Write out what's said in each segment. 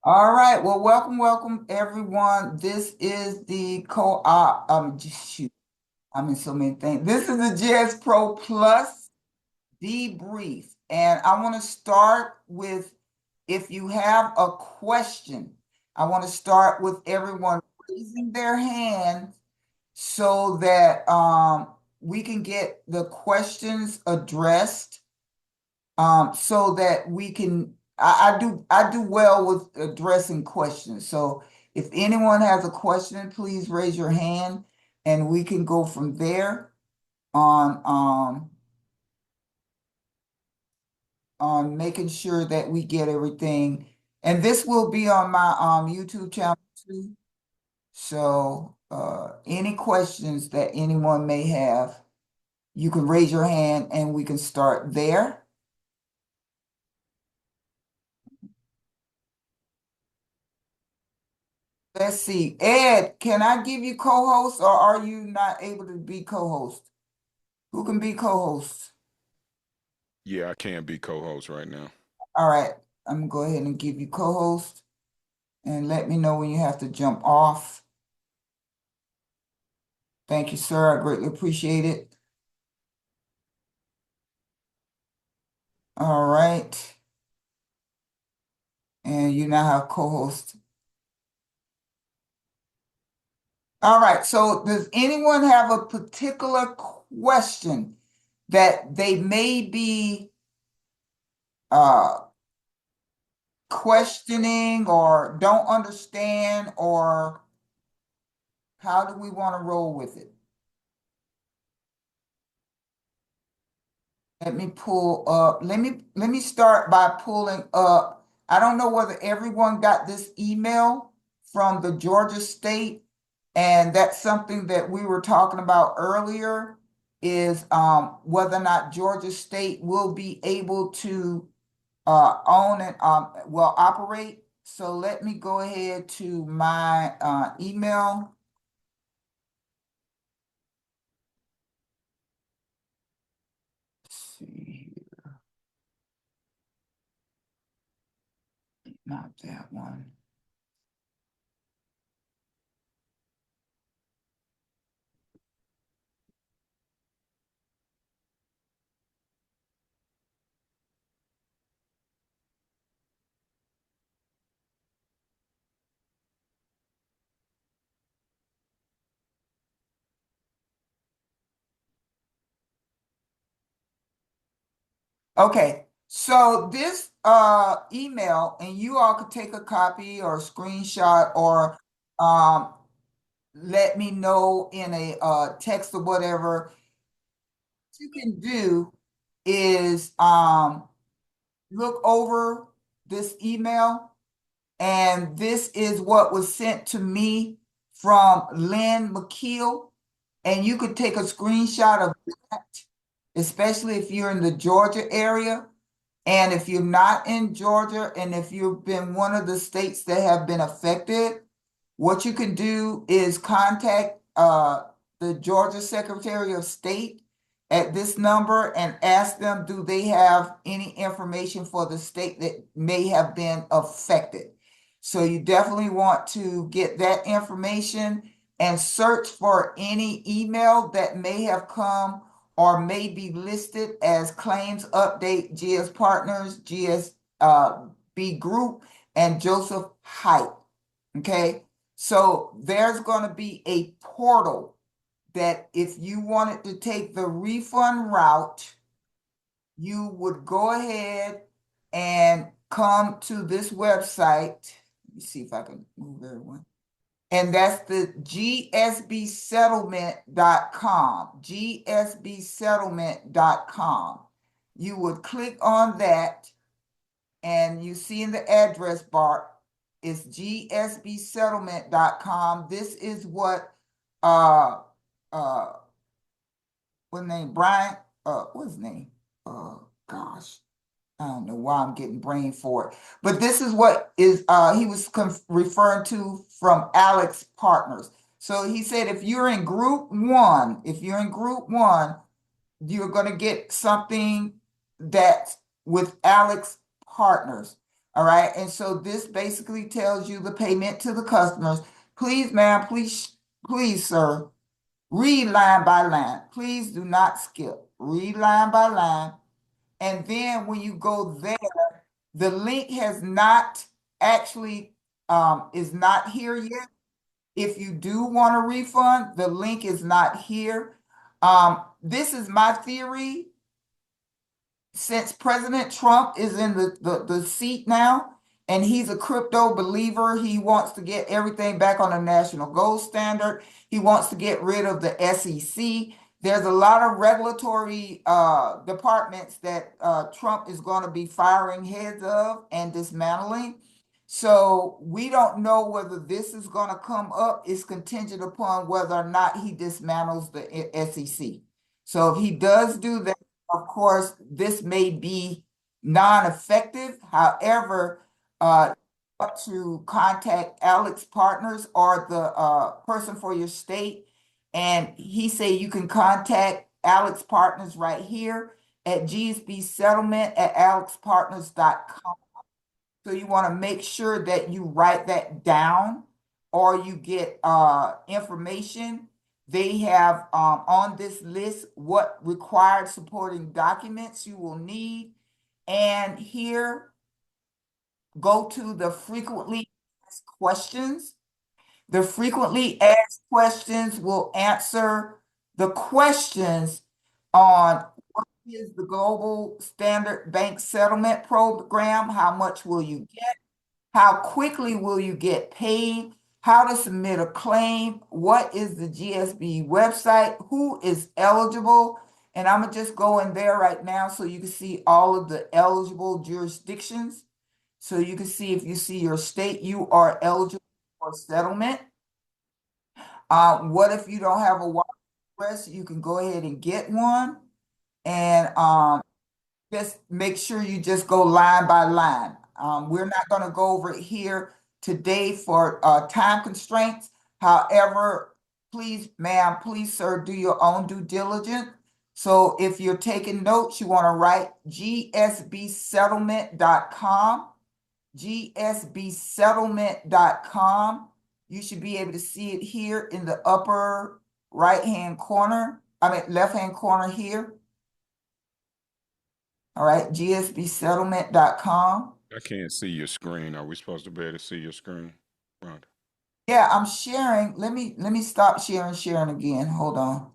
All right. Well, welcome everyone. This is the co-op. Shoot, I'm in so many things. This is the GSPRO Plus Debrief, and I want to start with if you have a question. I want to start with everyone raising their hand so that we can get the questions addressed so that we can I do well with addressing questions. So if anyone has a question, please raise your hand and we can go from there on on making sure that we get everything. And this will be on my YouTube channel too. So any questions that anyone may have, you can raise your hand and we can start there. Let's see. Ed, can I give you co-host or are you not able to be co-host? Who can be co-host? Yeah, I can't be co-host right now. All right. I'm gonna go ahead and give you co-host and let me know when you have to jump off. Thank you, sir. I greatly appreciate it. All right. And you now have co-host. All right. So does anyone have a particular question that they may be uh questioning or don't understand, or how do we want to roll with it? Let me pull up. Let me start by pulling up. I don't know whether everyone got this email from the Georgia State, and that's something that we were talking about earlier, is whether or not Georgia State will be able to own and will operate. So let me go ahead to my email. Let's see here. Not that one. Okay, so this email, and you all could take a copy or a screenshot or um let me know in a text or whatever. What you can do is look over this email, and this is what was sent to me from Lynn McKeel, and you could take a screenshot of that, especially if you're in the Georgia area. And if you're not in Georgia, and if you've been one of the states that have been affected, what you can do is contact the Georgia Secretary of State at this number and ask them, do they have any information for the state that may have been affected? So you definitely want to get that information and search for any email that may have come or may be listed as claims update, GS Partners, GSB Group, and Joseph Height. Okay. So there's going to be a portal that if you wanted to take the refund route, you would go ahead and come to this website. Let me see if I can move everyone. And that's the gsbsettlement.com, gsbsettlement.com. You would click on that, and you see in the address bar, it's gsbsettlement.com. This is what uh what name? Brian, what's his name? Gosh. I don't know why I'm getting brain for it. But this is what is he was referring to from Alex Partners. So he said if you're in group one, you're going to get something that's with Alex Partners. All right. And so this basically tells you the payment to the customers. Please, ma'am, please, sir, read line by line. Please do not skip. Read line by line. And then when you go there, the link has not actually is not here yet. If you do want a refund, the link is not here. This is my theory. Since President Trump is in the seat now, and he's a crypto believer, he wants to get everything back on a national gold standard. He wants to get rid of the SEC. There's a lot of regulatory departments that Trump is going to be firing heads of and dismantling. So we don't know whether this is going to come up. It's contingent upon whether or not he dismantles the SEC. So if he does do that, of course, this may be non-effective. However, to contact Alex Partners or the person for your state, and he say you can contact Alex Partners right here at GSB Settlement at alexpartners.com. So you want to make sure that you write that down or you get information. They have on this list what required supporting documents you will need. And here, go to the frequently asked questions. The frequently asked questions will answer the questions on what is the Global Standard Bank Settlement Program, how much will you get? How quickly will you get paid? How to submit a claim? What is the GSB website? Who is eligible? And I'm going to just go in there right now so you can see all of the eligible jurisdictions. So you can see if you see your state, you are eligible for settlement. What if you don't have a wire address? You can go ahead and get one. And just make sure you just go line by line. We're not going to go over it here today for time constraints. However, please, ma'am, please, sir, do your own due diligence. So if you're taking notes, you want to write gsbsettlement.com, gsbsettlement.com. You should be able to see it here in the upper right-hand corner, left-hand corner here. All right, gsbsettlement.com. I can't see your screen. Are we supposed to be able to see your screen, Rhonda? Yeah, I'm sharing. Let me stop sharing again. Hold on.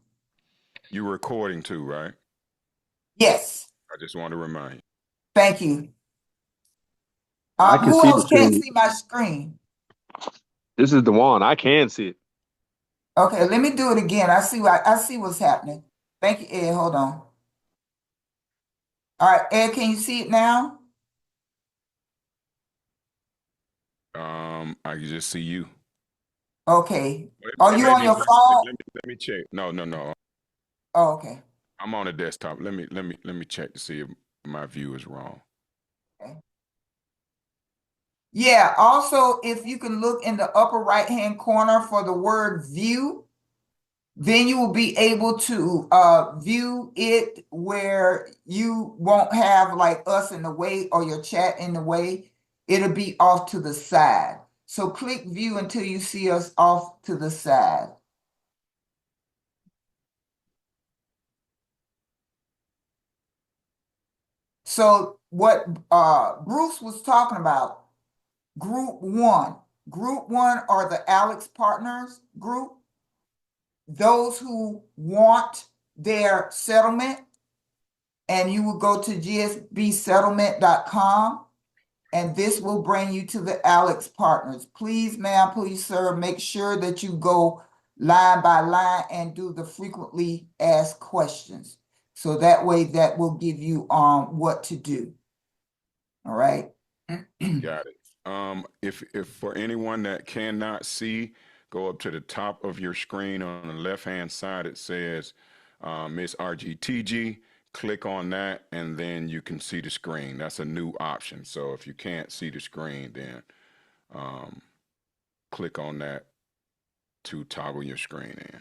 You're recording too, right? Yes, I just want to remind you. thank you. I can Who see the else can't screen. see my screen? This is the one. I can see it. Okay, let me do it again. I see what's happening. Thank you, Ed. Hold on. All right, Ed, can you see it now? I can just see you. Okay. It, Are it you may on be your listed. phone? Let me check. No. Oh, okay. I'm on a desktop. Let me check to see if my view is wrong. Okay. Yeah, also, if you can look in the upper right-hand corner for the word view, then you will be able to view it where you won't have like us in the way or your chat in the way. It'll be off to the side. So click view until you see us off to the side. So what Bruce was talking about, group one. Group one are the Alex Partners group. Those who want their settlement, and you will go to gsbsettlement.com, and this will bring you to the Alex Partners. Please, ma'am, please, sir, make sure that you go line by line and do the frequently asked questions. So that way that will give you what to do. All right. Got it. If for anyone that cannot see, go up to the top of your screen on the left-hand side. It says Miss RGTG. Click on that, and then you can see the screen. That's a new option. So if you can't see the screen, then click on that to toggle your screen in.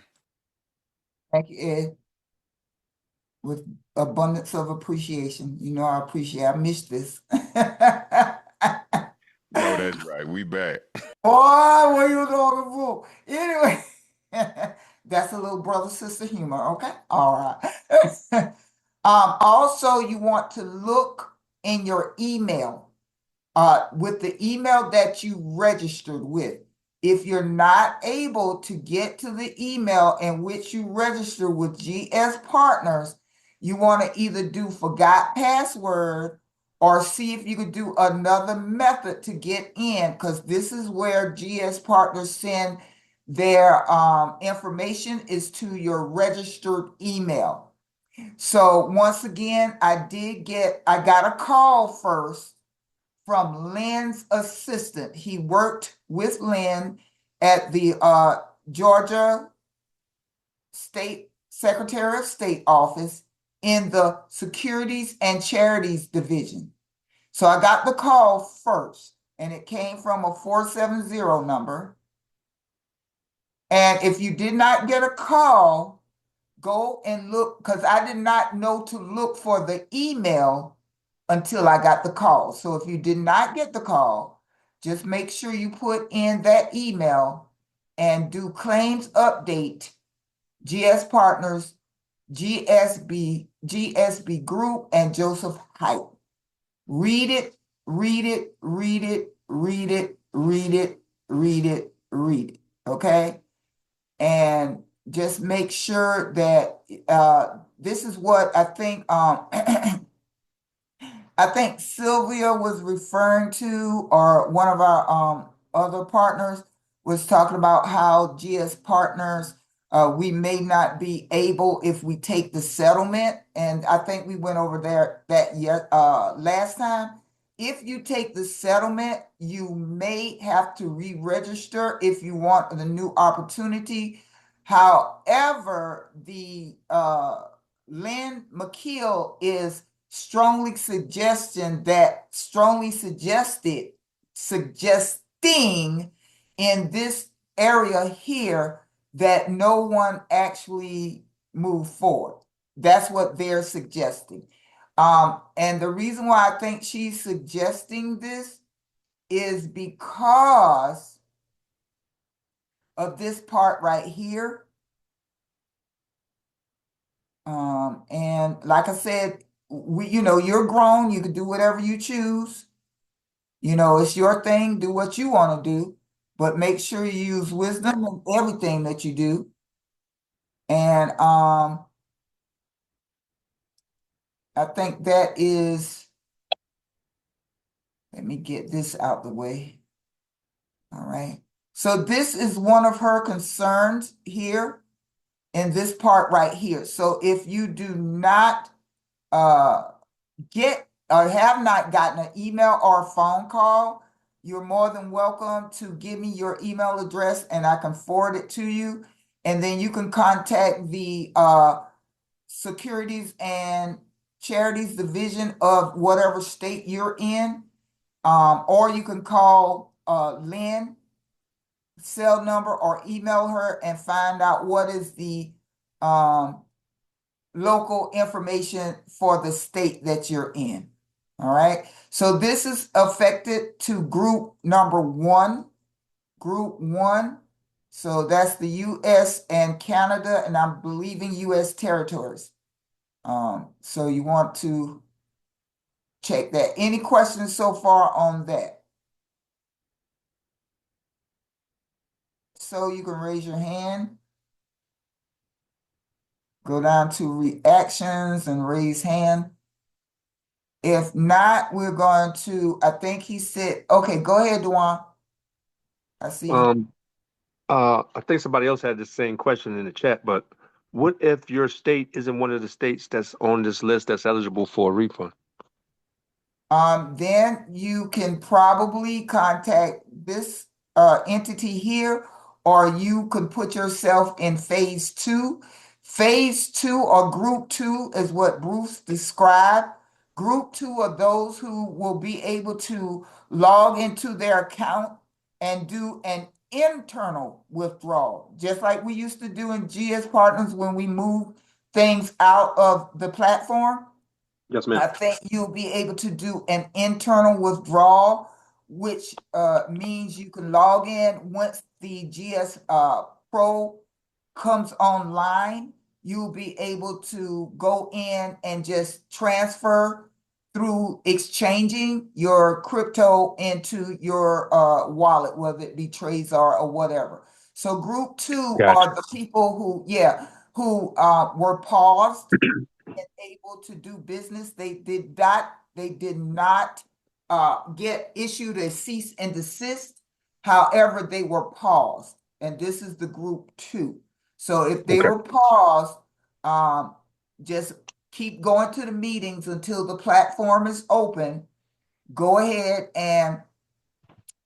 Thank you, Ed. With abundance of appreciation. You know, I appreciate, I missed this. we back. Boy, what you talking for? Anyway, that's a little brother sister humor. Okay, all right. Also, you want to look in your email. With the email that you registered with. If you're not able to get to the email in which you register with GS Partners, you want to either do forgot password or see if you could do another method to get in, because this is where GS Partners send their information is to your registered email. So once again, I got a call first from Lynn's assistant. He worked with Lynn at the Georgia State Secretary of State office in the Securities and Charities Division. So I got the call first, and it came from a 470 number. And if you did not get a call, go and look, because I did not know to look for the email until I got the call. So if you did not get the call, just make sure you put in that email and do claims update, GS Partners, GSB Group, and Joseph Height. Read it, read it, read it, read it, read it, read it, read it. Okay? And just make sure that this is what I think I think Sylvia was referring to, or one of our other partners was talking about how GS Partners, we may not be able if we take the settlement, and I think we went over that last time. If you take the settlement, you may have to re-register if you want the new opportunity. However, the Lynn McKeel is strongly suggesting in this area here that no one actually move forward. That's what they're suggesting. And the reason why I think she's suggesting this is because of this part right here. And like I said, you're grown, you can do whatever you choose. It's your thing, do what you want to do, but make sure you use wisdom in everything that you do. And I think that is, let me get this out the way. All right. So this is one of her concerns here in this part right here. So if you do not get or have not gotten an email or a phone call, you're more than welcome to give me your email address and I can forward it to you. And then you can contact the Securities and Charities Division of whatever state you're in. Or you can call Lynn cell number or email her and find out what is the local information for the state that you're in. All right. So this is affected to group number 1, group 1. So that's the US and Canada, and I'm believing US territories. So you want to check that. Any questions so far on that? So you can raise your hand. Go down to reactions and raise hand. If not, we're going to, I think he said, okay, go ahead, Duan. I see you. I think somebody else had the same question in the chat, but what if your state isn't one of the states that's on this list that's eligible for a refund? Then you can probably contact this entity here, or you could put yourself in phase 2. Phase 2 or group 2 is what Bruce described. Group 2 are those who will be able to log into their account and do an internal withdrawal, just like we used to do in GS Partners when we moved things out of the platform. Yes, ma'am. I think you'll be able to do an internal withdrawal which means you can log in once the GS Pro comes online. You'll be able to go in and just transfer through exchanging your crypto into your wallet, whether it be Trezor or whatever. So group two Gotcha. are the people who were paused and able to do business. They did not get issued a cease and desist. However, they were paused, and this is the group two. So if they Okay. were paused, just keep going to the meetings until the platform is open. Go ahead and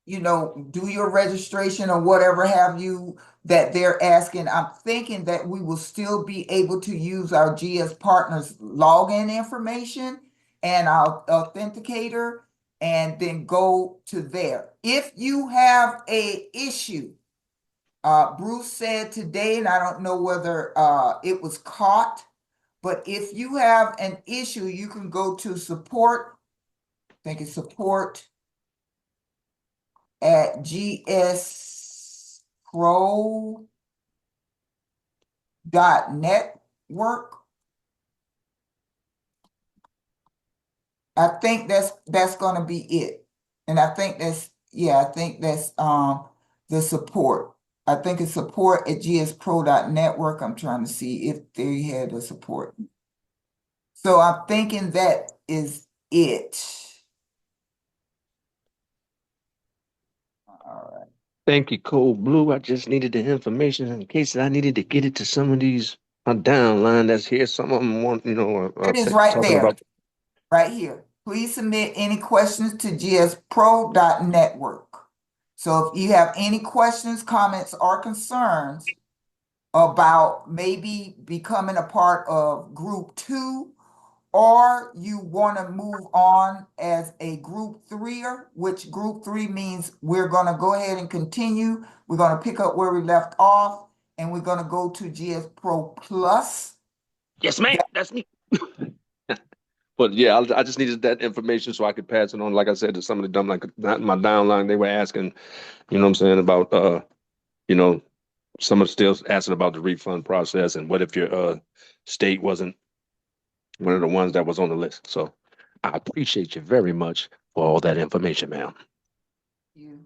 do your registration or whatever have you that they're asking. I'm thinking that we will still be able to use our GS Partners login information and our authenticator and then go to there. If you have a issue, Bruce said today, and I don't know whether it was caught, but if you have an issue, you can go to support, I think it's support at GSPRO.network. I think that's gonna be it. And I think that's the support. I think it's support at GSPRO.network. I'm trying to see if they had a support. So I'm thinking that is it. All right. Thank you, CodeBlue. I just needed the information in case I needed to get it to some of these downline that's here. Some of them want, It is right talking there. about. Right here. Please submit any questions to gspro.network. So if you have any questions, comments, or concerns about maybe becoming a part of group two, or you want to move on as a group threer, which group three means we're going to go ahead and continue. We're going to pick up where we left off, and we're going to go to GS Pro Plus. Yes, ma'am. That's me. But yeah, I just needed that information so I could pass it on. Like I said, to some of the dumb, like not my downline, they were asking, you know what I'm saying, about you know, some are still asking about the refund process and what if your state wasn't one of the ones that was on the list. So I appreciate you very much for all that information, ma'am. You.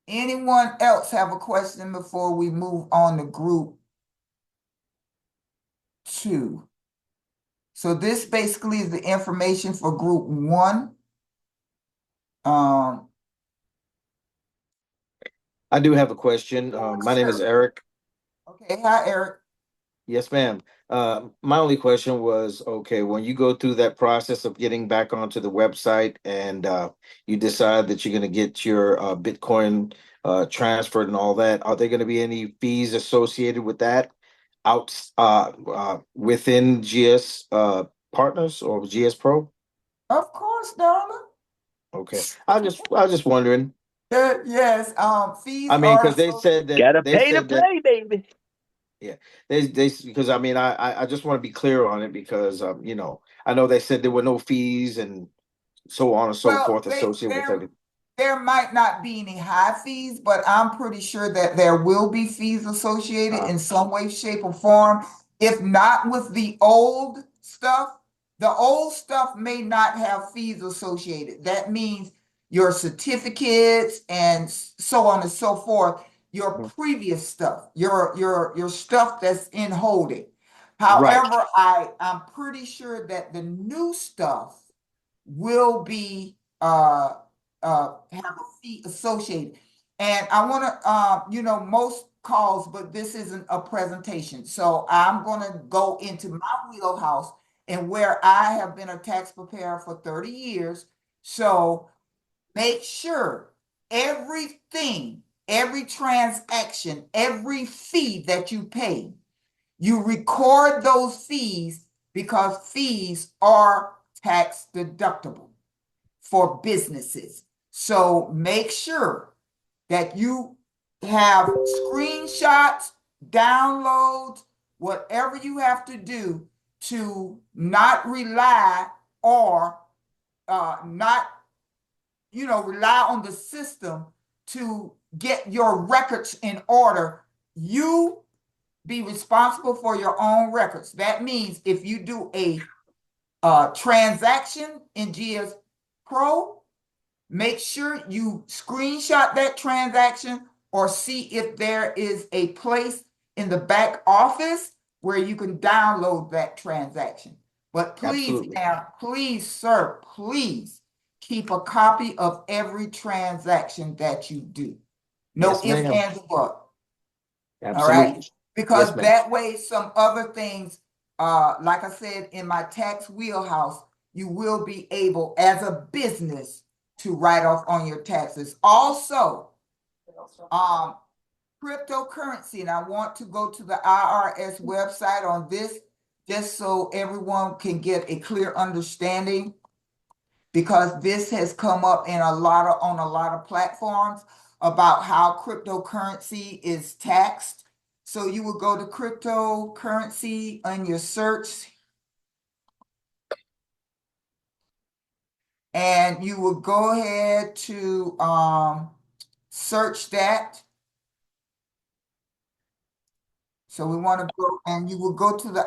Anyone else have a question before we move on to group two? So this basically is the information for group one. Um, I do have a question. My name is sure. Eric. Okay, hi, Eric. Yes, ma'am. My only question was, okay, when you go through that process of getting back onto the website and you decide that you're going to get your Bitcoin transferred and all that, are there going to be any fees associated with that within GS Partners or GS Pro? Of course, darling. Okay, I was just wondering. Yes, fees I mean, are because they said associated. that Gotta they pay to said that. play, baby. Yeah, they because I mean I just want to be clear on it because I know they said there were no fees and so on and so Well, forth associated with everything. there might not be any high fees, but I'm pretty sure that there will be fees associated Uh, in some way, shape, or form. If not with the old stuff, the old stuff may not have fees associated. That means your certificates and so on and so forth, your previous stuff, your stuff that's in holding. right, However, I'm pretty sure that the new stuff will be have a fee associated. And I want to most calls, but this isn't a presentation. So I'm going to go into my wheelhouse and where I have been a tax preparer for 30 years. So make sure everything, every transaction, every fee that you pay, you record those fees because fees are tax deductible for businesses. So make sure that you have screenshots, downloads, whatever you have to do to not rely or not rely on the system to get your records in order. You be responsible for your own records. That means if you do a transaction in GSPRO, make sure you screenshot that transaction or see if there is a place in the back office where you can download that transaction. But please, Absolutely. ma'am, please, sir, please keep a copy of every transaction that you do. No Yes, ifs, ma'am. ands, or buts. All right. Absolutely. Because Yes, ma'am. that way, some other things, like I said, in my tax wheelhouse, you will be able, as a business, to write off on your taxes. Also, cryptocurrency, and I want to go to the IRS website on this, just so everyone can get a clear understanding, because this has come up on a lot of platforms about how cryptocurrency is taxed. So you will go to cryptocurrency on your search, and you will go ahead to search that. So we want to go, and you will go to the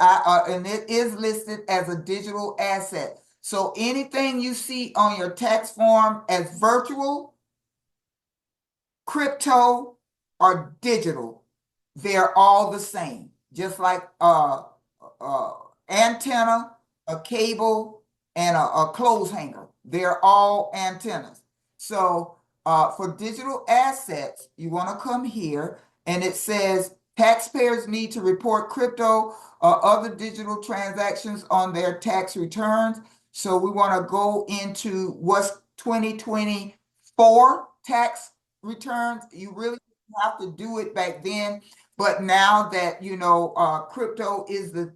and it is listed as a digital asset. So anything you see on your tax form as virtual, crypto, or digital, they're all the same. Just like antenna, a cable, and a clothes hanger. They're all antennas. So for digital assets, you want to come here, and it says taxpayers need to report crypto or other digital transactions on their tax returns. So we want to go into what's 2024 tax returns. You really have to do it back then, but now that crypto is the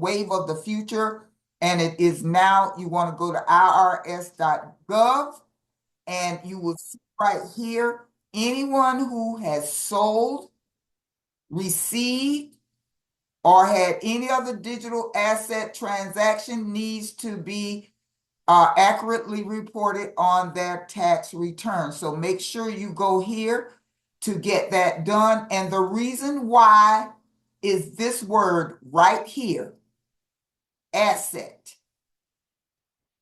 wave of the future, and it is now, you want to go to irs.gov, and you will see right here anyone who has sold, received, or had any other digital asset transaction needs to be accurately reported on their tax return. So make sure you go here to get that done. And the reason why is this word right here, asset.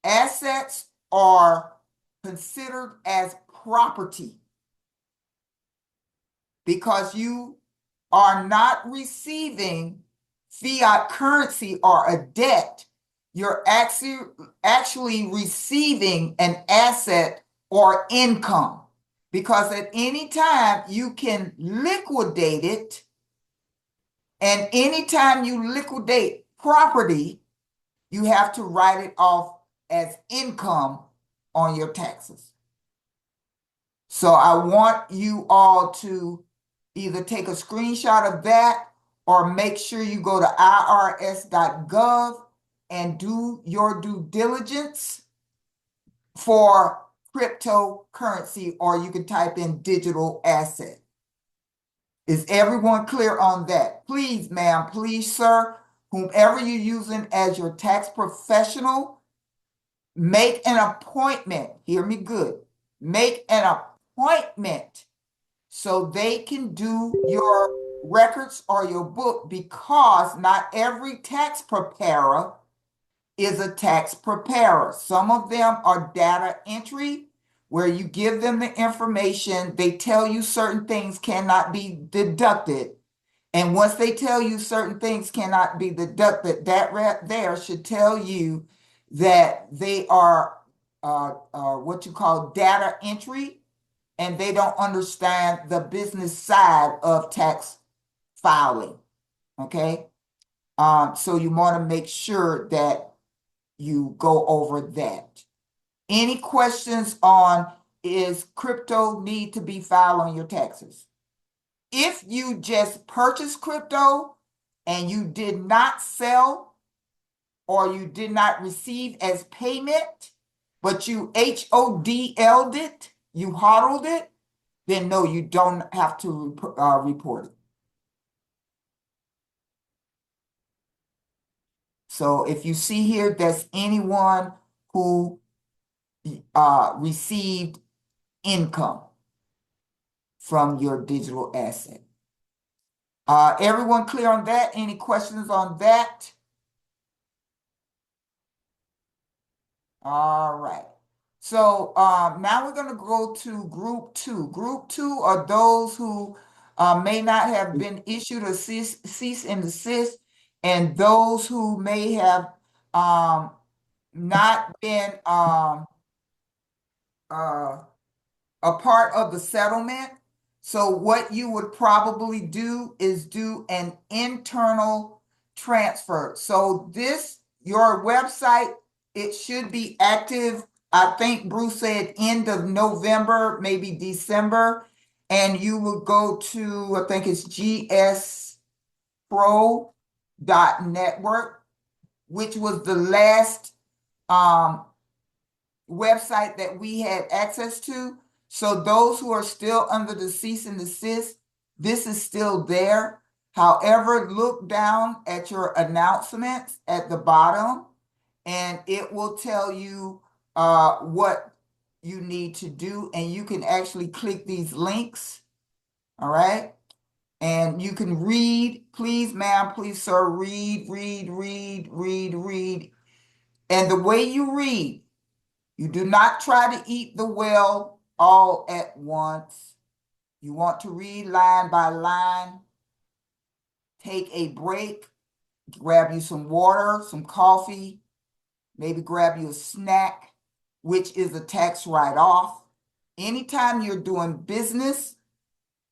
Assets are considered as property because you are not receiving fiat currency or a debt. You're actually receiving an asset or income, because at any time you can liquidate it, and anytime you liquidate property, you have to write it off as income on your taxes. So I want you all to either take a screenshot of that or make sure you go to irs.gov and do your due diligence for cryptocurrency, or you can type in digital asset. Is everyone clear on that? Please, ma'am, please, sir, whomever you're using as your tax professional, make an appointment. Hear me good. Make an appointment so they can do your records or your book, because not every tax preparer is a tax preparer. Some of them are data entry, where you give them the information, they tell you certain things cannot be deducted. And once they tell you certain things cannot be deducted, that right there should tell you that they are what you call data entry, and they don't understand the business side of tax filing. Okay. So you want to make sure that you go over that. Any questions on, is crypto need to be filed on your taxes? If you just purchased crypto and you did not sell, or you did not receive as payment, but you HODL'd it, you hodled it, then no, you don't have to report it. So if you see here, there's anyone who received income from your digital asset. Everyone clear on that? Any questions on that? All right. So now we're going to go to group 2. Group 2 are those who may not have been issued a cease and desist, and those who may have not been a part of the settlement. So what you would probably do is do an internal transfer. So your website, it should be active. I think Bruce said end of November, maybe December. And you would go to, I think it's GSPRO.network, which was the last website that we had access to. So those who are still under the cease and desist, this is still there. However, look down at your announcements at the bottom, and it will tell you what you need to do. And you can actually click these links, all right? And you can read, please, ma'am, please, sir, read. And the way you read, you do not try to eat the well all at once. You want to read line by line. Take a break. Grab you some water, some coffee. Maybe grab you a snack, which is a tax write-off. Anytime you're doing business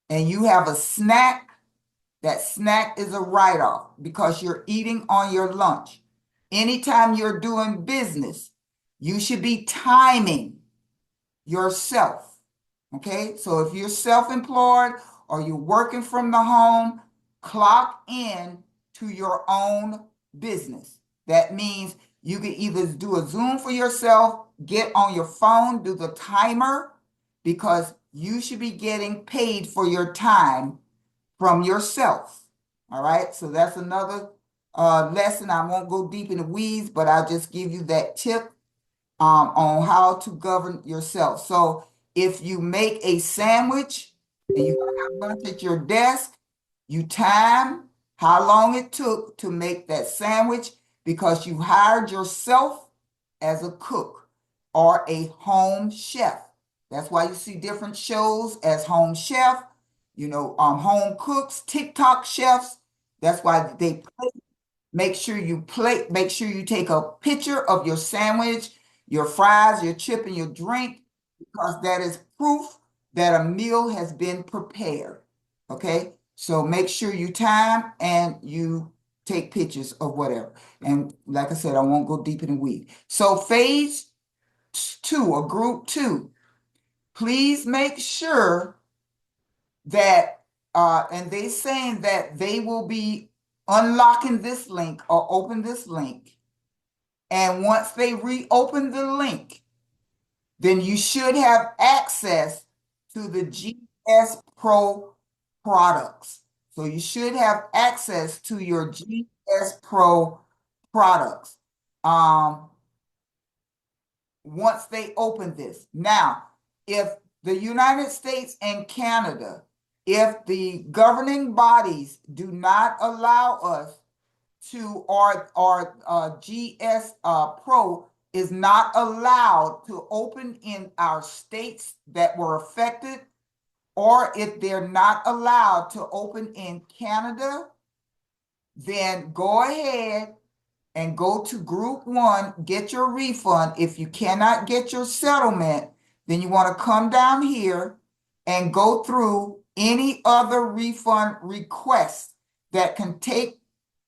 and you have a snack, that snack is a write-off because you're eating on your lunch. Anytime you're doing business, you should be timing yourself. Okay, so if you're self-employed or you're working from the home, clock in to your own business. That means you can either do a Zoom for yourself, get on your phone, do the timer, because you should be getting paid for your time from yourself. All right, so that's another lesson. I won't go deep in the weeds, but I'll just give you that tip on how to govern yourself. So if you make a sandwich and you have lunch at your desk, you time how long it took to make that sandwich because you hired yourself as a cook or a home chef. That's why you see different shows as home chef, home cooks, TikTok chefs. That's why they make sure you take a picture of your sandwich, your fries, your chip, and your drink, because that is proof that a meal has been prepared. Okay, so make sure you time and you take pictures of whatever. And like I said, I won't go deep in the weed. So phase 2 or group 2, please make sure that and they saying that they will be unlocking this link or open this link. And once they reopen the link, then you should have access to the GSPRO products. So you should have access to your GSPRO products once they open this. Now, if the United States and Canada, if the governing bodies do not allow us to, or GSPRO is not allowed to open in our states that were affected, or if they're not allowed to open in Canada, then go ahead and go to group 1, get your refund. If you cannot get your settlement, then you want to come down here and go through any other refund requests that can take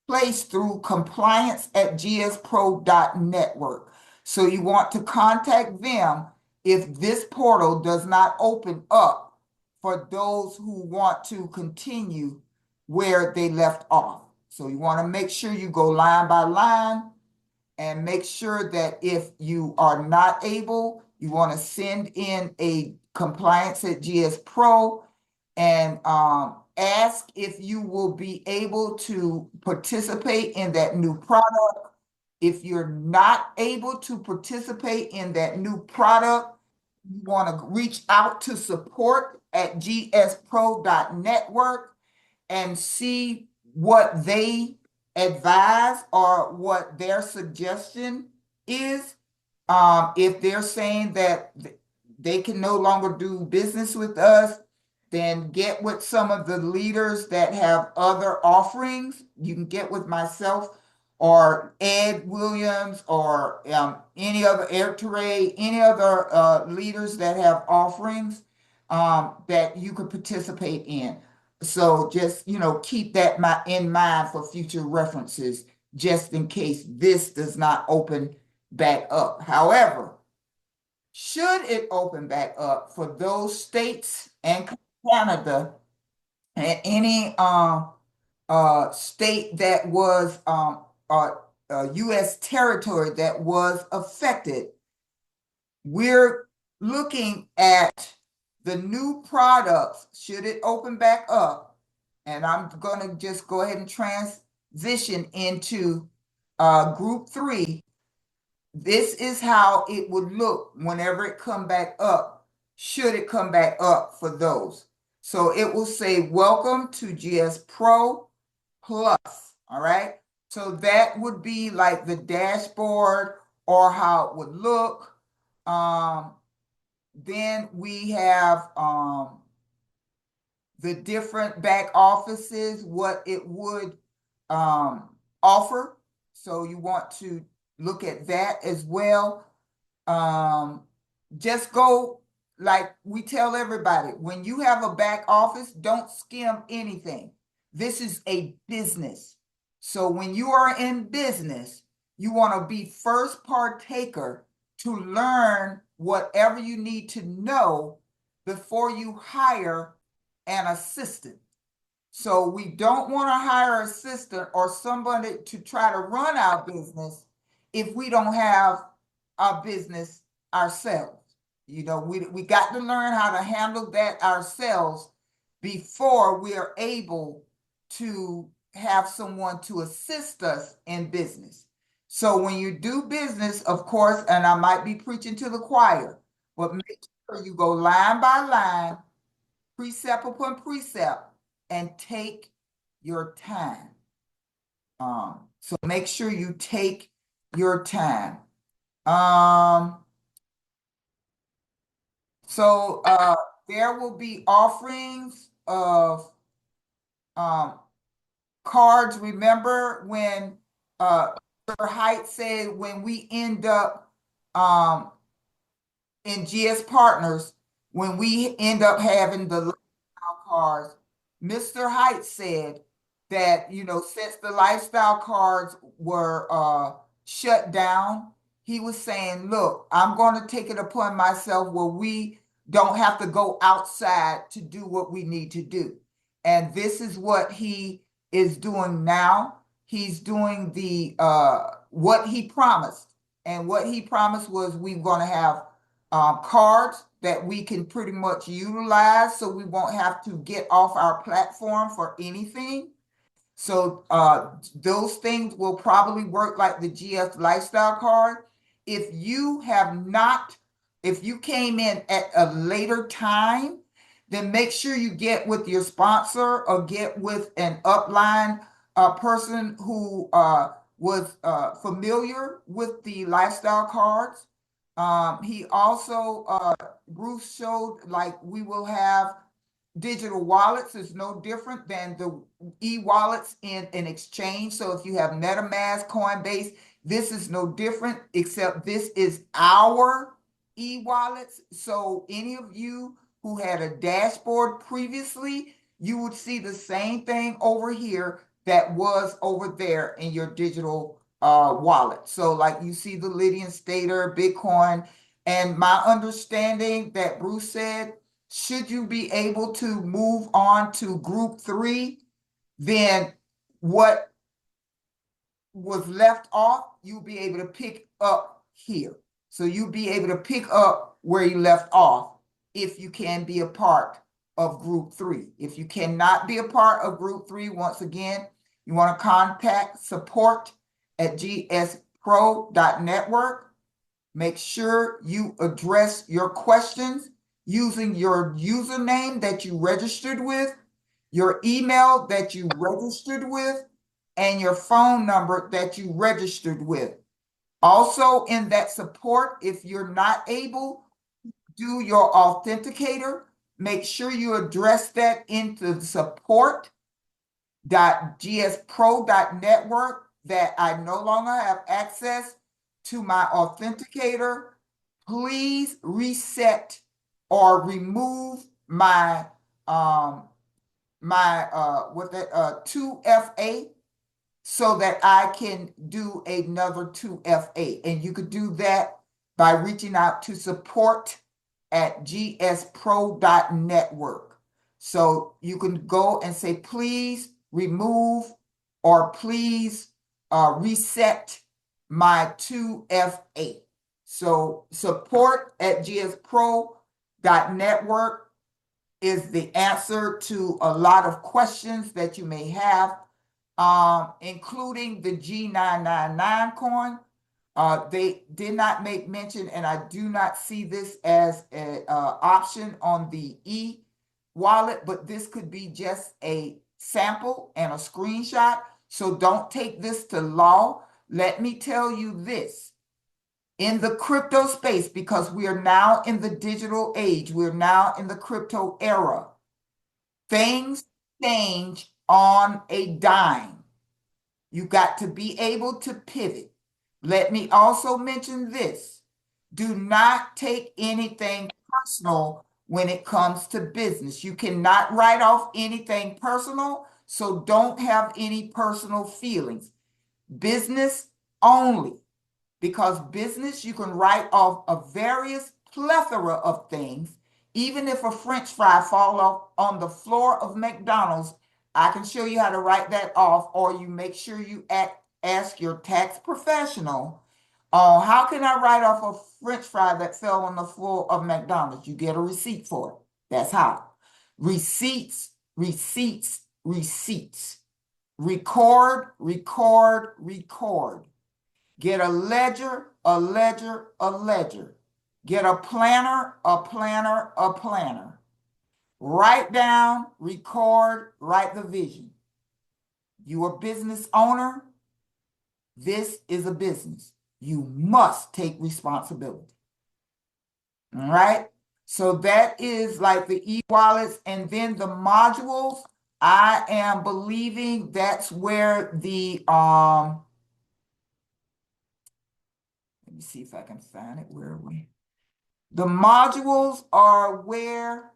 place through compliance@gspro.network. So you want to contact them if this portal does not open up for those who want to continue where they left off. So you want to make sure you go line by line and make sure that if you are not able, you want to send in a compliance@GSPRO and ask if you will be able to participate in that new product. If you're not able to participate in that new product, you want to reach out to support at gspro.network and see what they advise or what their suggestion is. If they're saying that they can no longer do business with us, then get with some of the leaders that have other offerings. You can get with myself or Ed Williams or any other Airtray, any other leaders that have offerings that you could participate in. So just, keep that in mind for future references, just in case this does not open back up. However, should it open back up for those states and Canada and any state that was U.S. territory that was affected, we're looking at the new products, should it open back up, and I'm going to just go ahead and transition into group 3. This is how it would look whenever it come back up, should it come back up for those. So it will say, welcome to GSPRO Plus, all right? So that would be like the dashboard or how it would look. Then we have the different back offices, what it would offer. So you want to look at that as well. Just go, like we tell everybody, when you have a back office, don't skim anything. This is a business. So when you are in business, you want to be first partaker to learn whatever you need to know before you hire an assistant. So we don't want to hire an assistant or somebody to try to run our business if we don't have our business ourselves. We got to learn how to handle that ourselves before we are able to have someone to assist us in business. So when you do business, of course, and I might be preaching to the choir, but make sure you go line by line, precept upon precept, and take your time. So make sure you take your time. So there will be offerings of cards. Remember when Height said when we end up in GS Partners, when we end up having the lifestyle cards, Mr. Height said that, since the lifestyle cards were shut down, he was saying, look, I'm going to take it upon myself where we don't have to go outside to do what we need to do. And this is what he is doing now. He's doing the what he promised. And what he promised was we're going to have cards that we can pretty much utilize, so we won't have to get off our platform for anything. So those things will probably work like the GS Lifestyle card. If you came in at a later time, then make sure you get with your sponsor or get with an upline person who was familiar with the lifestyle cards. He also, Bruce showed, like, we will have digital wallets. Is no different than the e-wallets in an exchange. So if you have MetaMask, Coinbase, this is no different, except this is our e-wallets. So any of you who had a dashboard previously, you would see the same thing over here that was over there in your digital wallet. So like you see the Lydian Stater, Bitcoin, and my understanding that Bruce said, should you be able to move on to group 3, then what was left off, you'll be able to pick up here. So you'll be able to pick up where you left off if you can be a part of group 3. If you cannot be a part of group 3, once again, you want to contact support at GSPRO.network. gspro.network. Make sure you address your questions using your username that you registered with, your email that you registered with, and your phone number that you registered with. Also, in that support, if you're not able to do your authenticator, make sure you address that into the support.gspro.network that I no longer have access to my authenticator. Please reset or remove my 2FA so that I can do another 2FA. And you could do that by reaching out to support@gspro.network. So you can go and say, please remove or please reset my 2FA. So support@gspro.network is the answer to a lot of questions that you may have, including the G999 coin. They did not make mention, and I do not see this as an option on the e-wallet, but this could be just a sample and a screenshot. So don't take this to law. Let me tell you this. In the crypto space, because we are now in the digital age, we're now in the crypto era, things change on a dime. You got to be able to pivot. Let me also mention this. Do not take anything personal when it comes to business. You cannot write off anything personal, so don't have any personal feelings. Business only. Because business, you can write off a various plethora of things. Even if a French fry fall off on the floor of McDonald's, I can show you how to write that off, or you make sure you ask your tax professional, how can I write off a French fry that fell on the floor of McDonald's? You get a receipt for it. That's how. Receipts, receipts, receipts. Record, record, record. Get a ledger, a ledger, a ledger. Get a planner, a planner, a planner. Write down, record, write the vision. You a business owner. This is a business. You must take responsibility. All right. So that is like the e-wallets, and then the modules. I am believing that's where the let me see if I can find it. Where are we? The modules are where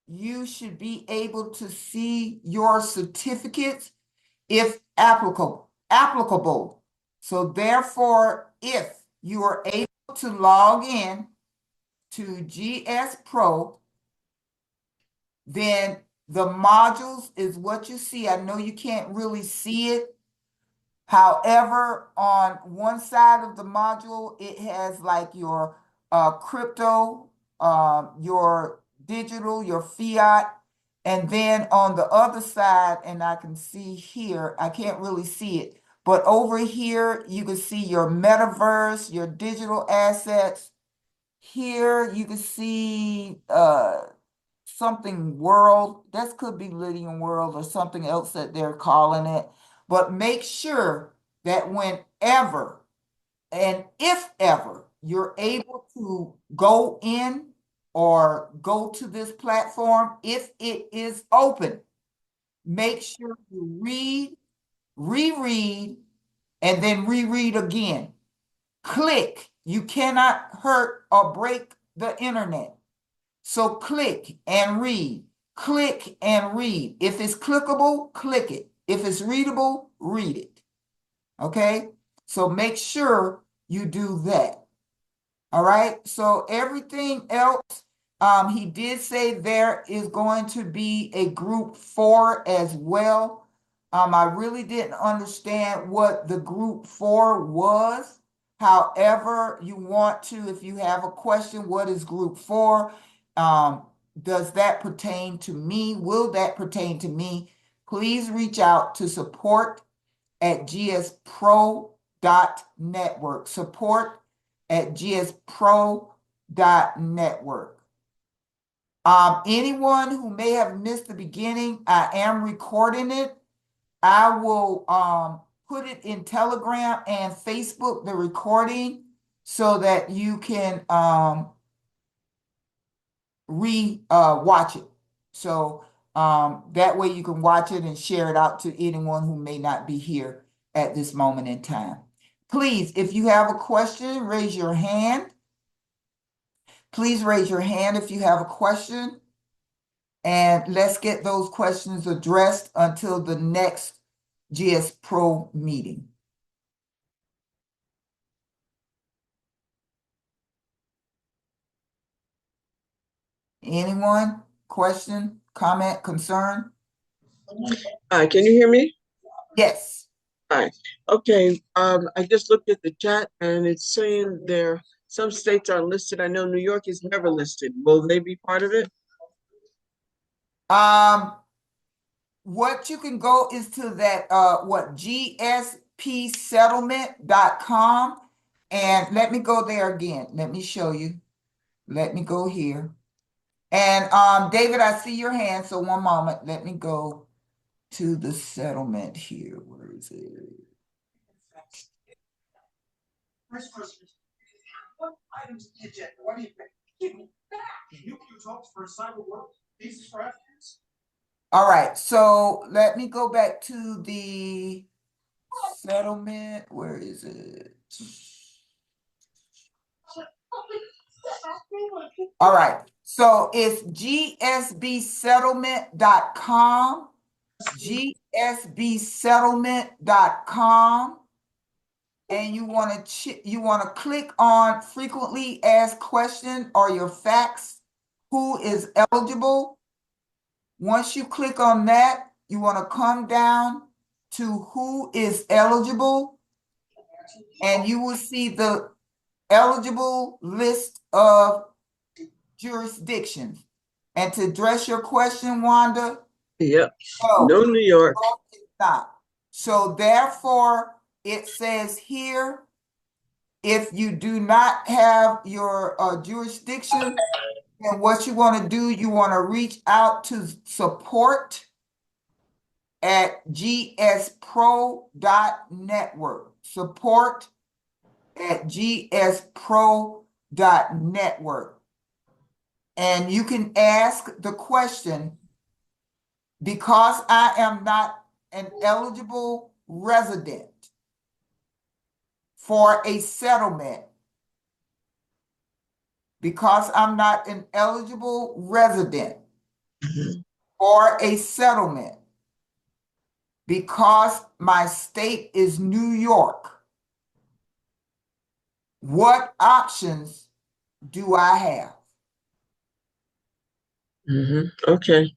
you should be able to see your certificates if applicable. So therefore, if you are able to log in to GSPRO, then the modules is what you see. I know you can't really see it. However, on one side of the module, it has like your crypto, your digital, your fiat. And then on the other side, and I can see here, I can't really see it, but over here, you can see your metaverse, your digital assets. Here, you can see something world. That could be Lydian World or something else that they're calling it. But make sure that whenever and if ever you're able to go in or go to this platform, if it is open, make sure you read, reread, and then reread again. Click. You cannot hurt or break the internet. So click and read. Click and read. If it's clickable, click it. If it's readable, read it. Okay? So make sure you do that. All right? So everything else, he did say there is going to be a group 4 as well. I really didn't understand what the group 4 was. However, you want to, if you have a question, what is group 4? Does that pertain to me? Will that pertain to me? Please reach out to support@gspro.network. GSPRO.network. Support at GSPRO.network. Anyone who may have missed the beginning, I am recording it. I will put it in Telegram and Facebook, the recording, so that you can watch it. So that way you can watch it and share it out to anyone who may not be here at this moment in time. Please, if you have a question, raise your hand. Please raise your hand if you have a question. And let's get those questions addressed until the next GSPRO meeting. Anyone? Question, comment, concern? Hi, can you hear me? Yes. Hi. Okay. I just looked at the chat and it's saying there some states are listed. I know New York is never listed. Will they be part of it? What you can go is to that gspsettlement.com, and let me go there again. Let me show you. Let me go here. And David, I see your hand, so one moment. Let me go to the settlement here. Where is it? First question, what items in the agenda? What do you think? Give me back. You talked for cyber work, pieces for Africans. All right, so let me go back to the settlement. Where is it? All right, so it's gsbsettlement.com, gsbsettlement.com, and you want to click on frequently asked question or your facts, who is eligible. Once you click on that, you want to come down to who is eligible, and you will see the eligible list of jurisdictions. And to address your question, Wanda, Yep. No New York. it's not. So therefore, it says here, if you do not have your jurisdiction, then what you want to do, you want to reach out to support at gspro.network. Support at gspro.network. And you can ask the question, because I am not an eligible resident for a settlement, because I'm not an eligible resident for a settlement, because my state is New York, what options do I have? Okay.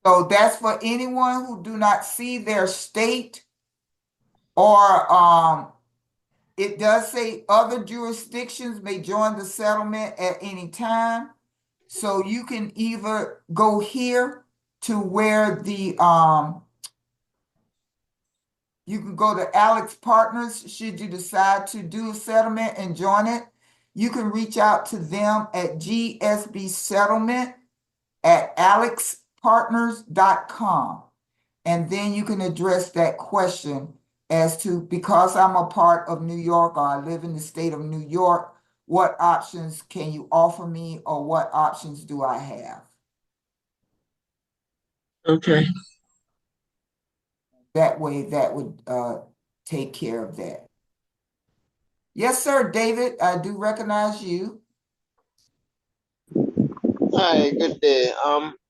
So that's for anyone who do not see their state, or it does say other jurisdictions may join the settlement at any time. So you can either go here to where the you can go to Alex Partners should you decide to do a settlement and join it. You can reach out to them at GSB Settlement at alexpartners.com. And then you can address that question as to, because I'm a part of New York, or I live in the state of New York, what options can you offer me, or what options do I have? Okay. That way, that would take care of that. Yes, sir, David, I do recognize you. Hi, good day.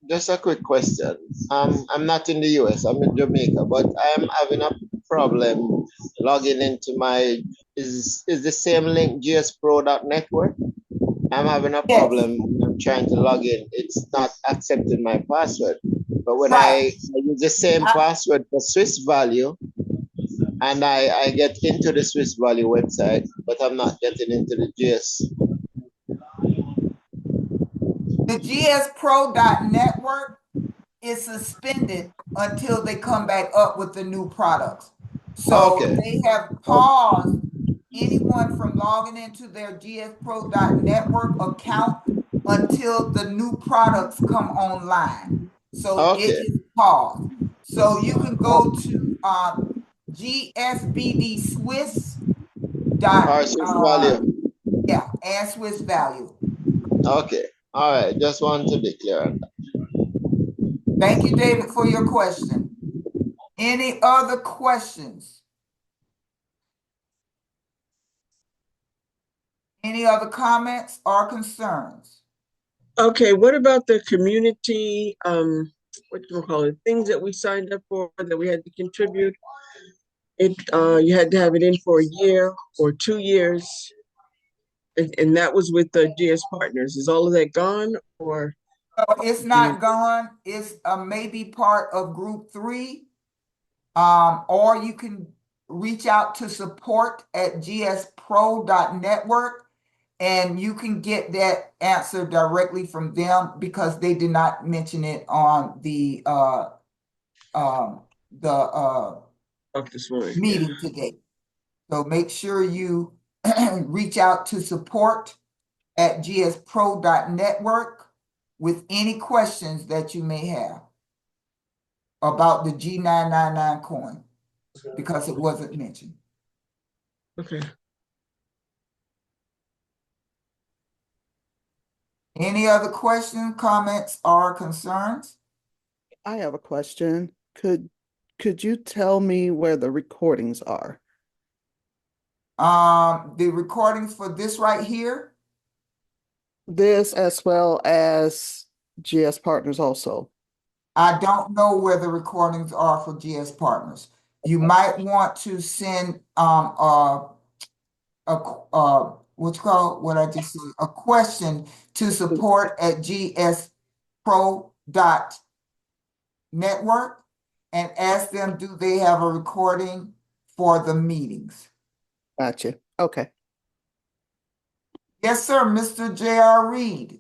Just a quick question. I'm not in the US, I'm in Jamaica, but I'm having a problem logging into my, is the same link gspro.network? I'm having a Yes. problem when I'm trying to log in. It's not accepting my password. But when Right. I use the same password for Swiss Value, and I get into the Swiss Value website, but I'm not getting into the GS. The GSPRO.network is suspended until they come back up with the new products. So Okay. they have paused anyone from logging into their GSPRO.network account until the new products come online. So it Okay. is paused. So you can go to GSBD Swiss dot Our Swiss value. yeah, and Swiss value. Okay. All right. Just want to be clear on that. Thank you, David, for your question. Any other questions? Any other comments or concerns? Okay, what about the community, what do you call it, things that we signed up for that we had to contribute? You had to have it in for a year or 2 years, and that was with the GS partners. Is all of that gone, or So it's not gone. It's maybe part of group 3. Or you can reach out to support at gspro.network and you can get that answer directly from them because they did not mention it on the of this morning? Yeah. meeting today. So make sure you reach out to support at gspro.network with any questions that you may have about the G999 coin because it wasn't mentioned. Okay. Any other questions, comments, or concerns? I have a question. Could you tell me where the recordings are? The recordings for this right here, This as well as GS Partners also. I don't know where the recordings are for GS Partners. You might want to send what's called what I just said, a question to support at gspro.network and ask them, do they have a recording for the meetings? Gotcha. Okay. Yes, sir, Mr. J.R. Reed.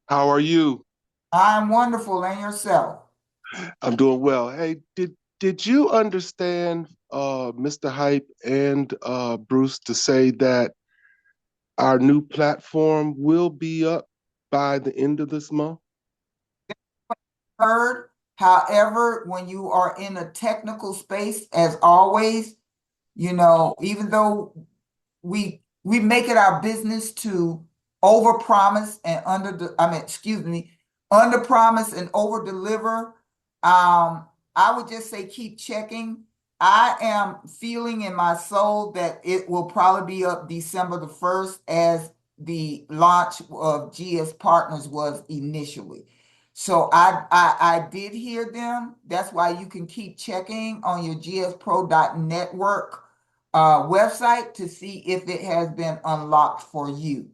How are you? I'm wonderful, and yourself? I'm doing well. Hey, did you understand Mr. Hype and Bruce to say that our new platform will be up by the end of this month? Heard. However, when you are in a technical space, as always, even though we make it our business to overpromise and under promise and over deliver. I would just say keep checking. I am feeling in my soul that it will probably be up December the 1st as the launch of GS Partners was initially. So I did hear them. That's why you can keep checking on your gspro.network website to see if it has been unlocked for you,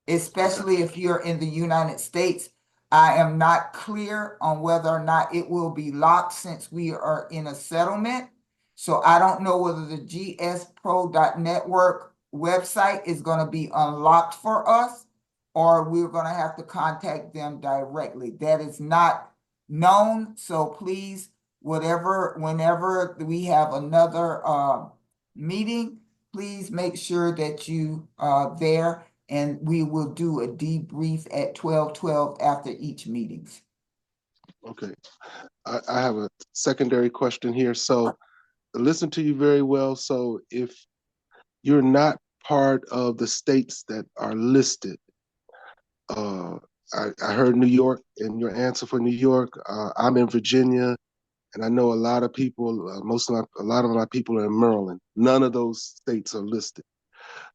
especially if you're in the United States. I am not clear on whether or not it will be locked since we are in a settlement. So I don't know whether the gspro.network website is going to be unlocked for us or we're going to have to contact them directly. That is not known. So please, whenever we have another meeting, please make sure that you are there and we will do a debrief at 12:12 after each meetings. Okay. I have a secondary question here. So listen to you very well. So if you're not part of the states that are listed, uh, I heard New York and your answer for New York. I'm in Virginia, and I know a lot of people. A lot of my people are in Maryland. None of those states are listed.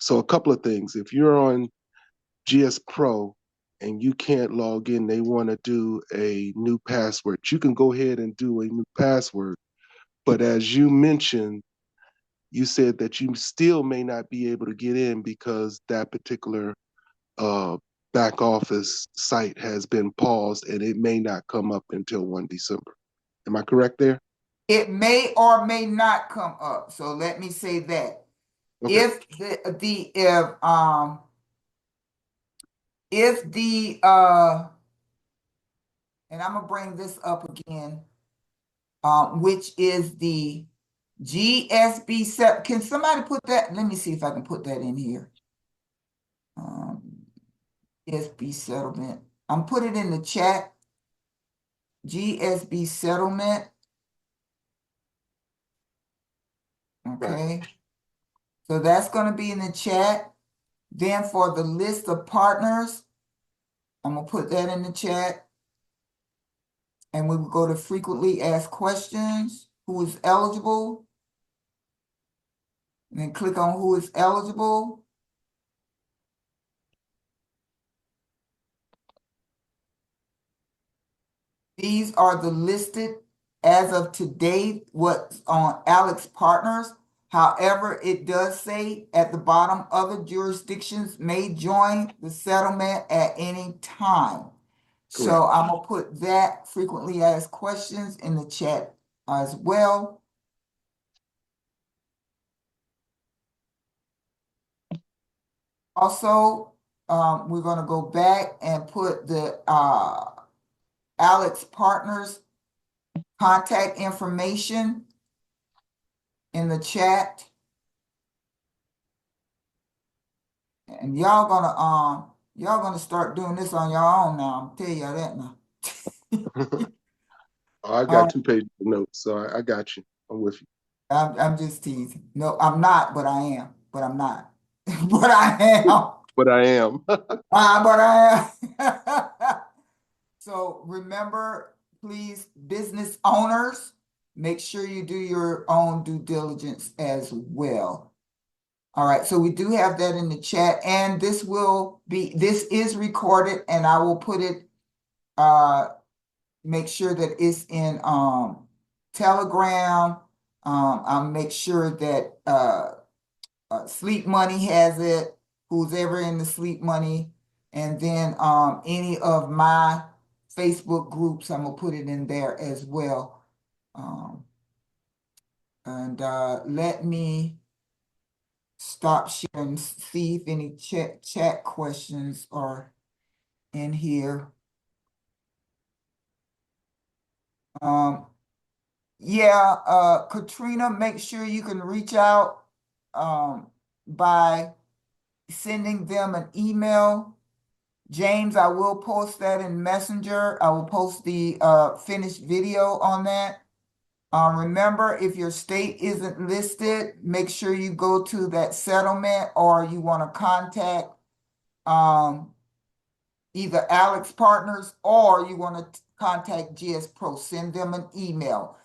So a couple of things. If you're on GS Pro and you can't log in, they want to do a new password. You can go ahead and do a new password. But as you mentioned, you said that you still may not be able to get in because that particular back office site has been paused and it may not come up until 1 December. Am I correct there? It may or may not come up. So let me say that. Okay. If the and I'm gonna bring this up again. which is the GSB set. Can somebody put that? Let me see if I can put that in here. GSB settlement. I'm putting it in the chat. GSB settlement. Okay. So that's going to be in the chat. Then for the list of partners, I'm going to put that in the chat. And we will go to frequently asked questions. Who is eligible? And then click on who is eligible. These are the listed as of today, what's on Alex Partners. However, it does say at the bottom, other jurisdictions may join the settlement at any time. So I'm gonna put that frequently asked questions in the chat as well. Also, we're gonna go back and put the Alex Partners contact information in the chat. And y'all gonna start doing this on your own now. I'm telling you that now. Oh, I got 2 pages of notes, so I got you. I'm with you. I'm just teasing. No, I'm not, but I am. But I'm not. But I am. But I am. But I am. So remember, please, business owners, make sure you do your own due diligence as well. All right, so we do have that in the chat, and this is recorded, and I will put it, make sure that it's in Telegram. I'll make sure that Sleep Money has it, who's ever in the Sleep Money, and then any of my Facebook groups, I'm gonna put it in there as well. And let me stop sharing, see if any chat questions are in here. Yeah, Katrina, make sure you can reach out by sending them an email. James, I will post that in Messenger. I will post the finished video on that. Remember, if your state isn't listed, make sure you go to that settlement, or you want to contact either Alex Partners, or you want to contact GSPRO. Send them an email.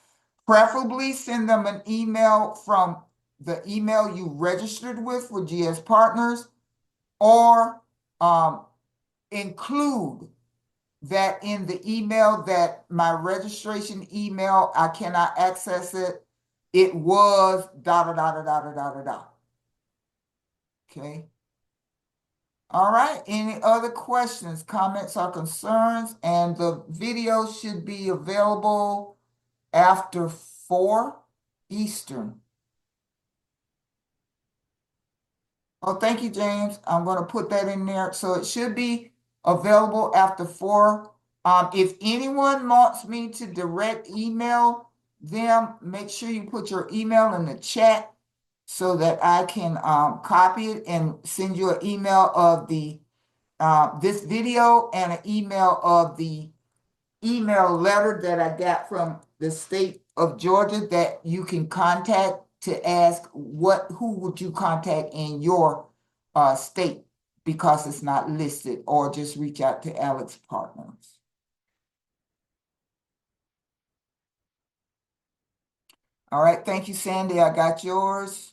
Preferably send them an email from the email you registered with for GS Partners, or include that in the email that my registration email, I cannot access it. It was da da da da da da da da. Okay. All right. Any other questions, comments, or concerns? And the video should be available after 4 Eastern. Oh, thank you, James. I'm going to put that in there. So it should be available after 4. If anyone wants me to direct email them, make sure you put your email in the chat so that I can copy it and send you an email of the this video, and an email of the email letter that I got from the state of Georgia that you can contact to ask who would you contact in your state, because it's not listed, or just reach out to Alex Partners. All right, thank you, Sandy. I got yours.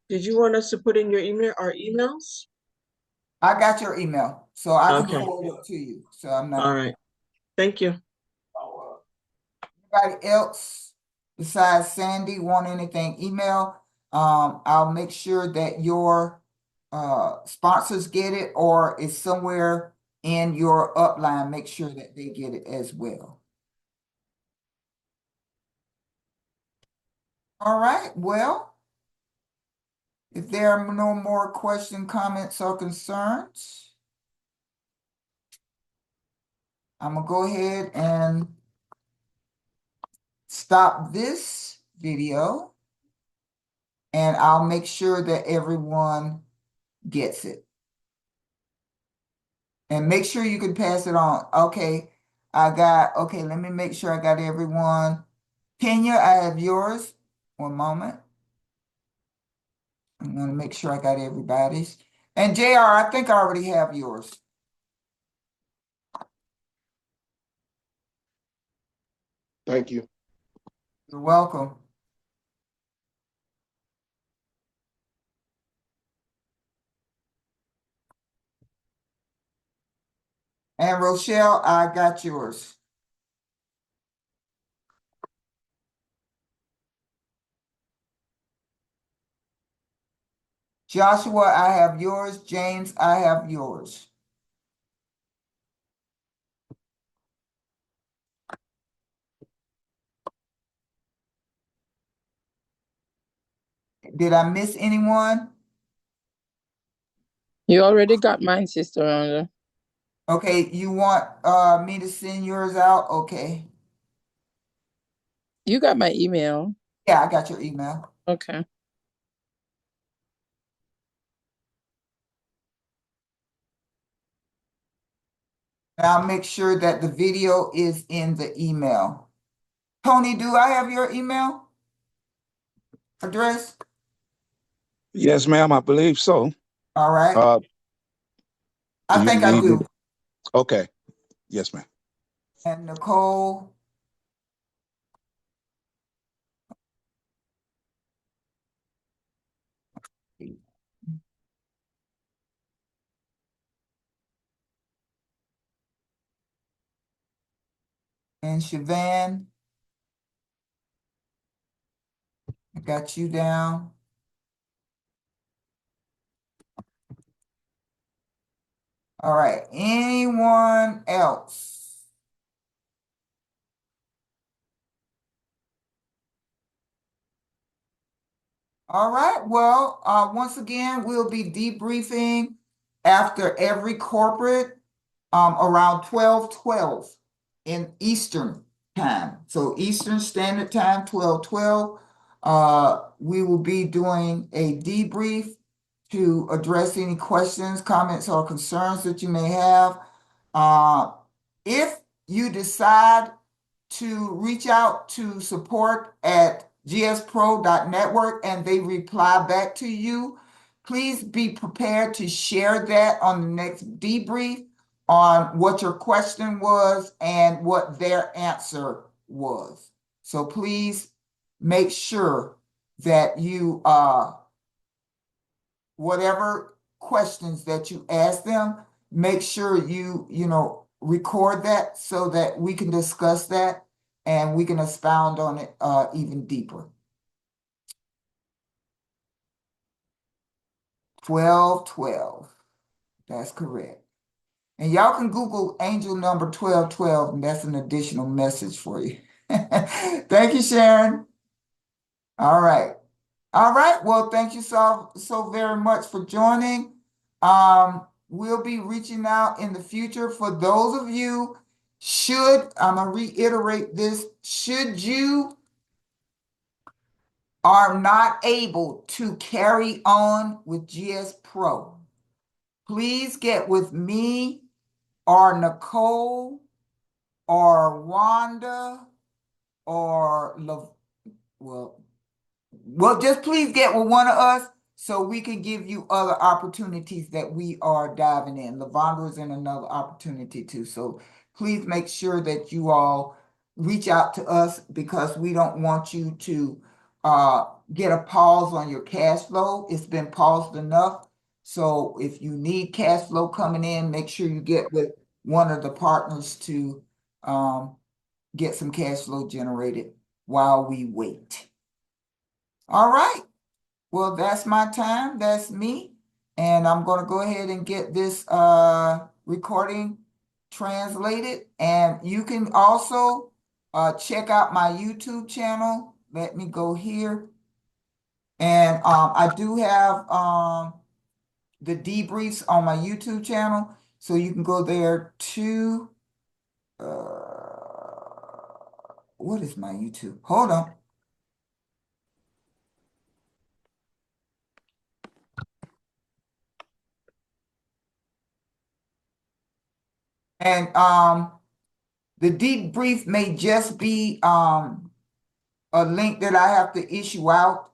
Did you want us to put in our emails? I got your email, so I can Okay. forward it to you. So I'm not. All right. Thank you. Anybody else besides Sandy want anything, email? I'll make sure that your sponsors get it, or it's somewhere in your upline. Make sure that they get it as well. All right, well, If there are no more questions, comments, or concerns, I'm gonna go ahead and stop this video, and I'll make sure that everyone gets it. And make sure you can pass it on. Okay, okay, let me make sure I got everyone. Kenya, I have yours. One moment. I'm gonna make sure I got everybody's. And JR, I think I already have yours. Thank you. You're welcome. And Rochelle, I got yours. Joshua, I have yours. James, I have yours. Did I miss anyone? You already got mine, Sister Rhonda. Okay, you want me to send yours out? Okay. You got my email. Yeah, I got your email. Okay. I'll make sure that the video is in the email. Tony, do I have your email address? Yes, ma'am, I believe so. All right. Do I you think I need do. it? Okay. Yes, ma'am. And Nicole. And Siobhan. I got you down. All right. Anyone else? All right. Well, once again, we'll be debriefing after every corporate around 12:12 in Eastern time. So Eastern Standard Time, 12:12. We will be doing a debrief to address any questions, comments, or concerns that you may have. If you decide to reach out to support at gspro.network and they reply back to you, please be prepared to share that on the next debrief on what your question was and what their answer was. So please make sure that you whatever questions that you ask them, make sure you record that so that we can discuss that and we can expound on it even deeper. 12:12. That's correct. And y'all can Google angel number 1212, and that's an additional message for you. Thank you, Sharon. All right. All right. Well, thank you so very much for joining. We'll be reaching out in the future for those of you, I'm gonna reiterate this, should you are not able to carry on with GSPRO, please get with me or Nicole or Wanda or just please get with one of us so we can give you other opportunities that we are diving in. Lavonda is in another opportunity too. So please make sure that you all reach out to us because we don't want you to get a pause on your cash flow. It's been paused enough. So if you need cash flow coming in, make sure you get with one of the partners to get some cash flow generated while we wait. All right. Well, that's my time. That's me. And I'm going to go ahead and get this recording translated. And you can also check out my YouTube channel. Let me go here. And I do have the debriefs on my YouTube channel, so you can go there too. What is my YouTube? Hold on. And the debrief may just be a link that I have to issue out.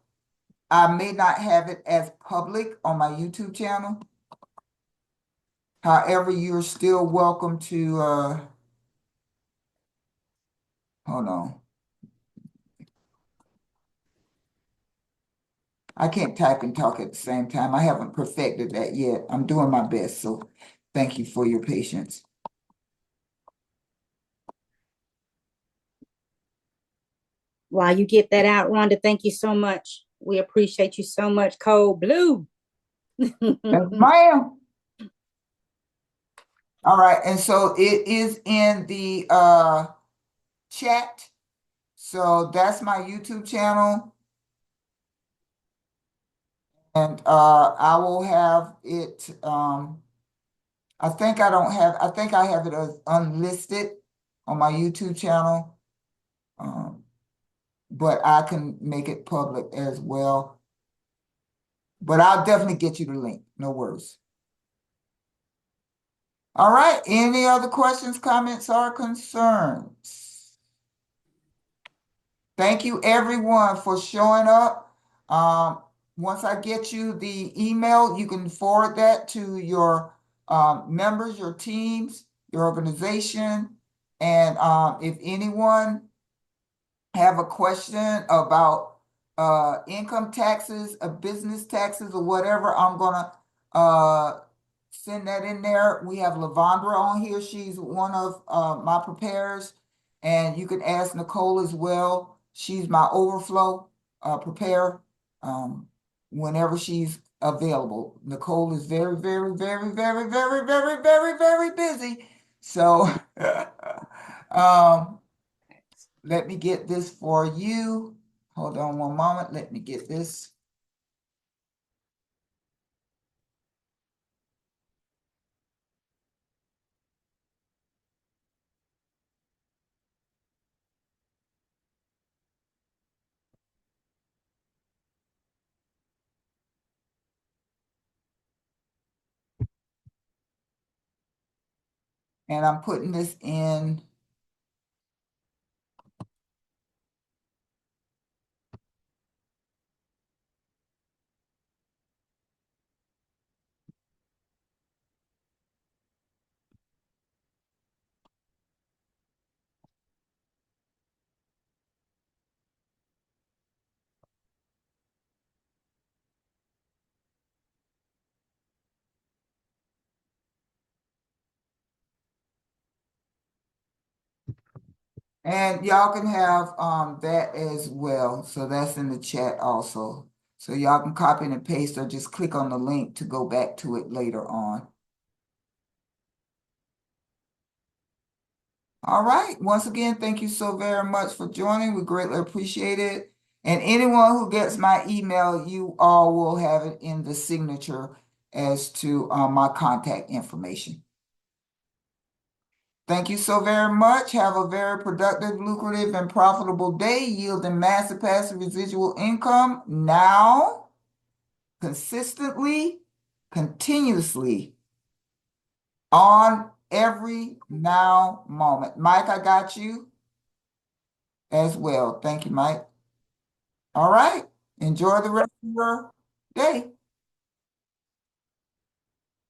I may not have it as public on my YouTube channel. However, you're still welcome to hold on. I can't type and talk at the same time. I haven't perfected that yet. I'm doing my best, so thank you for your patience. While you get that out, Rhonda, thank you so much. We appreciate you so much, CodeBlue. Yes, ma'am. All right, and so it is in the chat. So that's my YouTube channel. And I will have it I think I have it as unlisted on my YouTube channel. But I can make it public as well. But I'll definitely get you the link. No worries. All right. Any other questions, comments, or concerns? Thank you, everyone, for showing up. Once I get you the email, you can forward that to your members, your teams, your organization. And if anyone have a question about income taxes, business taxes, or whatever, I'm gonna send that in there. We have Lavondra on here. She's one of my preparers, and you can ask Nicole as well. She's my overflow preparer whenever she's available. Nicole is very, very, very, very, very, very, very, very busy. So let me get this for you. Hold on one moment. Let me get this. And I'm putting this in. And y'all can have that as well. So that's in the chat also. So y'all can copy and paste or just click on the link to go back to it later on. All right. Once again, thank you so very much for joining. We greatly appreciate it. And anyone who gets my email, you all will have it in the signature as to my contact information. Thank you so very much. Have a very productive, lucrative, and profitable day, yielding massive passive residual income now, consistently, continuously, on every now moment. Mike, I got you as well. Thank you, Mike. All right. Enjoy the rest of your day.